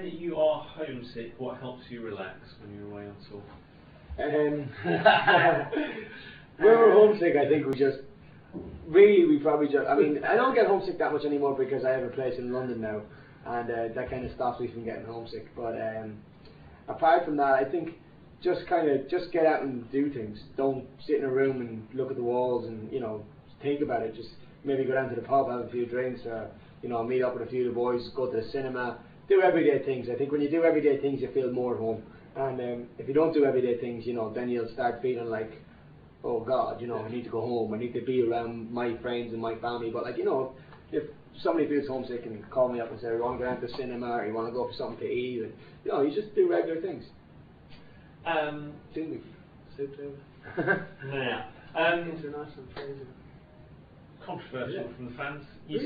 when you are homesick, what helps you relax when you're away on tour? When we're homesick, I think we probably just, I mean, I don't get homesick that much anymore because I have a place in London now, and that kind of stops me from getting homesick. But apart from that, I think just get out and do things. Don't sit in a room and look at the walls and, you know, think about it. Just maybe go down to the pub, have a few drinks, or, you know, meet up with a few of the boys, go to the cinema, do everyday things. I think when you do everyday things, you feel more at home. And if you don't do everyday things, you know, then you'll start feeling like, oh God, you know, I need to go home. I need to be around my friends and my family. But like, you know, if somebody feels homesick and call me up and say, you want to go down to the cinema, or you want to go for something to eat, and, you know, you just do regular things. Now, international phrasing. Controversial from the fans. You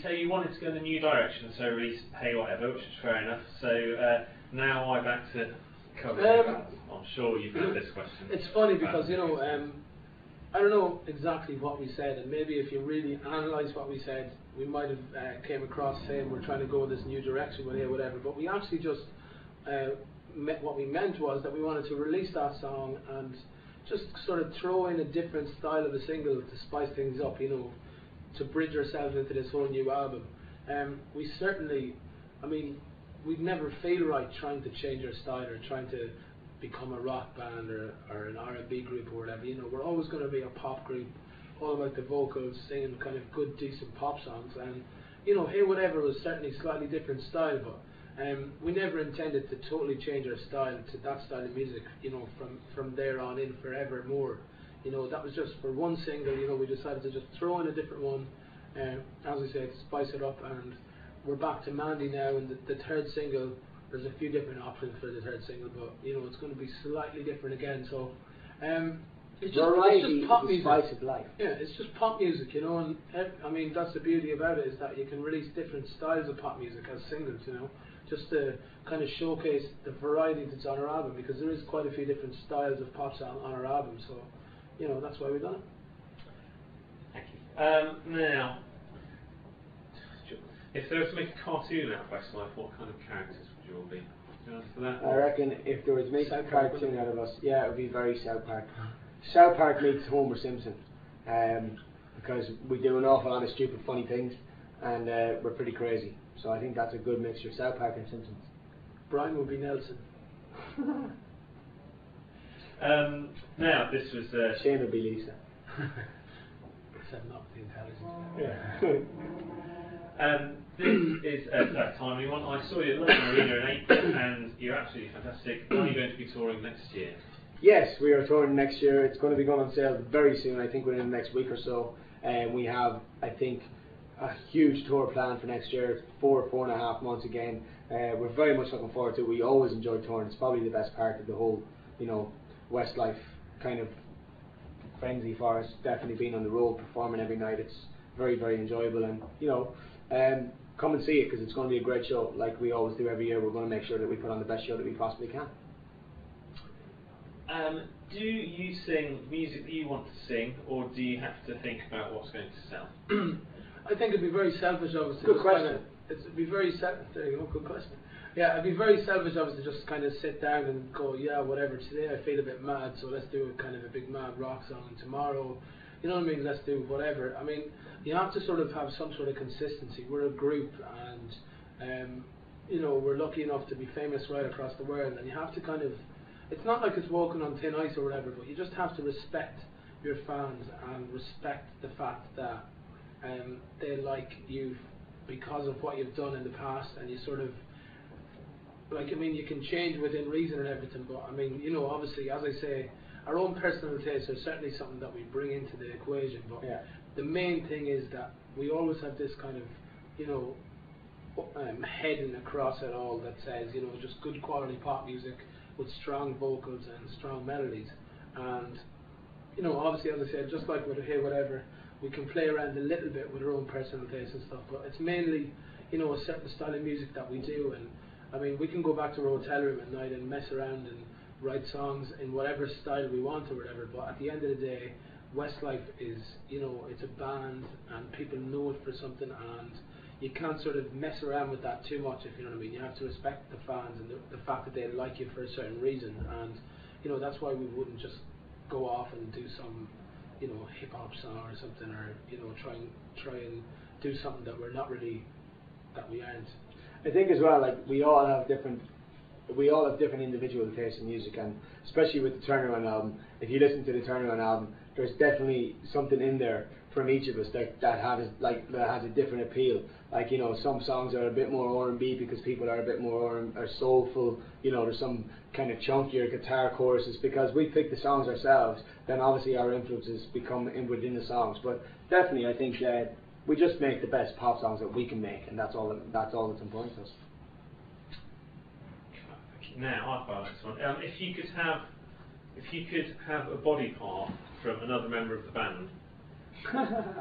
say you wanted to go in a new direction, so release Hey Whatever, which is fair enough. So now I'm back to cover. I'm sure you've had this question. It's funny because, you know, I don't know exactly what we said, and maybe if you really analyse what we said, we might have came across saying we're trying to go in this new direction with Hey Whatever, but we actually just what we meant was that we wanted to release that song and just sort of throw in a different style of a single to spice things up, you know, to bridge ourselves into this whole new album. We certainly, I mean, we'd never feel right trying to change our style or trying to become a rock band or an R&B group or whatever. You know, we're always going to be a pop group, all about the vocals, singing kind of good, decent pop songs. And, you know, Hey Whatever was certainly slightly different style, but we never intended to totally change our style to that style of music, you know, from there on in forevermore. You know, that was just for one single. You know, we decided to just throw in a different one, as I said, spice it up, and we're back to Mandy now. And the third single, there's a few different options for the third single, but you know, it's going to be slightly different again. So it's just pop music. Spice of life. Yeah, it's just pop music, you know. And I mean, that's the beauty about it, is that you can release different styles of pop music as singles, you know, just to kind of showcase the variety that's on our album, because there is quite a few different styles of pop on our album. So, you know, that's why we've done it. Thank you. Now, if there was to make a cartoon out of Westlife, what kind of characters would you all be? Do you answer that? I reckon if there was making a cartoon out of us, yeah, it would be very South Park. South Park meets Homer Simpson, because we do an awful lot of stupid, funny things, and we're pretty crazy. So I think that's a good mixture, South Park and Simpsons. Brian would be Nelson. Now, this was... Shane would be Lisa. Except not the intelligence. Yeah. This is a timely one. I saw you at London Arena in April, and you're absolutely fantastic. Are you going to be touring next year? Yes, we are touring next year. It's going to be going on sale very soon, I think within the next week or so. We have, I think, a huge tour planned for next year. It's 4.5 months again. We're very much looking forward to it. We always enjoy touring. It's probably the best part of the whole, you know, Westlife kind of frenzy for us. Definitely being on the road, performing every night. It's very, very enjoyable, and you know, come and see it, because it's going to be a great show. Like we always do every year, we're going to make sure that we put on the best show that we possibly can. Do you sing music that you want to sing, or do you have to think about what's going to sell? I think it'd be very selfish of us to good question. It'd be very there you go, good question. Yeah, it'd be very selfish of us to just kind of sit down and go, yeah, whatever, today I feel a bit mad, so let's do a kind of a big mad rock song, and tomorrow, you know what I mean, let's do whatever. I mean, you have to sort of have some sort of consistency. We're a group, and you know, we're lucky enough to be famous right across the world, and you have to kind of, it's not like it's walking on thin ice or whatever, but you just have to respect your fans and respect the fact that they like you because of what you've done in the past, and you sort of, like, I mean, you can change within reason and everything, but I mean, you know, obviously, as I say, our own personal tastes are certainly something that we bring into the equation, but yeah, the main thing is that we always have this kind of, you know, heading across it all that says, you know, just good quality pop music with strong vocals and strong melodies. And, you know, obviously, as I said, just like with Hey Whatever, we can play around a little bit with our own personal tastes and stuff, but it's mainly, you know, a certain style of music that we do. And I mean, we can go back to our hotel room at night and mess around and write songs in whatever style we want or whatever, but at the end of the day, Westlife is, you know, it's a band, and people know it for something, and you can't sort of mess around with that too much, if you know what I mean. You have to respect the fans and the fact that they like you for a certain reason, and you know that's why we wouldn't just go off and do some, you know, hip hop song or something, or you know, try and do something that we're not really, that we aren't. I think as well, like we all have different individual tastes in music, and especially with the Turnaround album, if you listen to the Turnaround album, there's definitely something in there from each of us that has a different appeal. Like, you know, some songs are a bit more R&B because people are a bit more are soulful. You know, there's some kind of chunkier guitar choruses because we pick the songs ourselves. Then obviously our influences become in within the songs. But definitely, I think that we just make the best pop songs that we can make, and that's all that's important to us. Now, I found this one. If you could have a body part from another member of the band,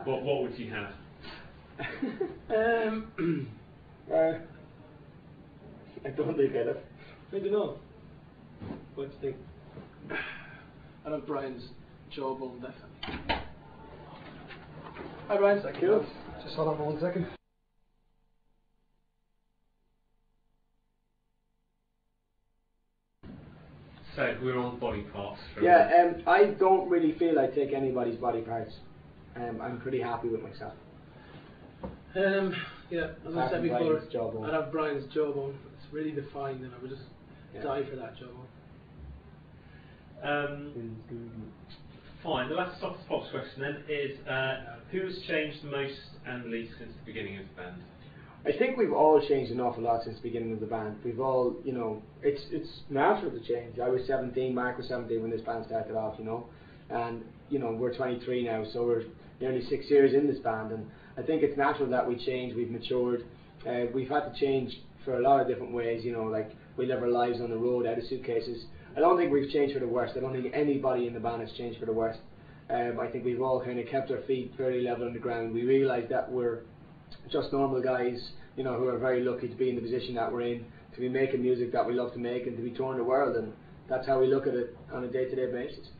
what would you have? I don't think I'd have. I don't know. What do you think? I love Brian's jawbone, definitely. Hi Brian. Thank you. Just hold on for 1 second. So we're on body parts. Yeah, I don't really feel I take anybody's body parts. I'm pretty happy with myself. Yeah, as I said before, I'd have Brian's jawbone. It's really defined, and I would just die for that jawbone. Fine. The last soft pops question then is who has changed the most and least since the beginning of the band? I think we've all changed an awful lot since the beginning of the band. We've all, you know, it's natural to change. I was 17, Mark was 17 when this band started off, you know, and you know we're 23 now, so we're nearly 6 years in this band, and I think it's natural that we change. We've matured. We've had to change for a lot of different ways, you know, like we live our lives on the road out of suitcases. I don't think we've changed for the worst. I don't think anybody in the band has changed for the worst. I think we've all kind of kept our feet fairly level on the ground. We realise that we're just normal guys, you know, who are very lucky to be in the position that we're in, to be making music that we love to make, and to be touring the world, and that's how we look at it on a day-to-day basis.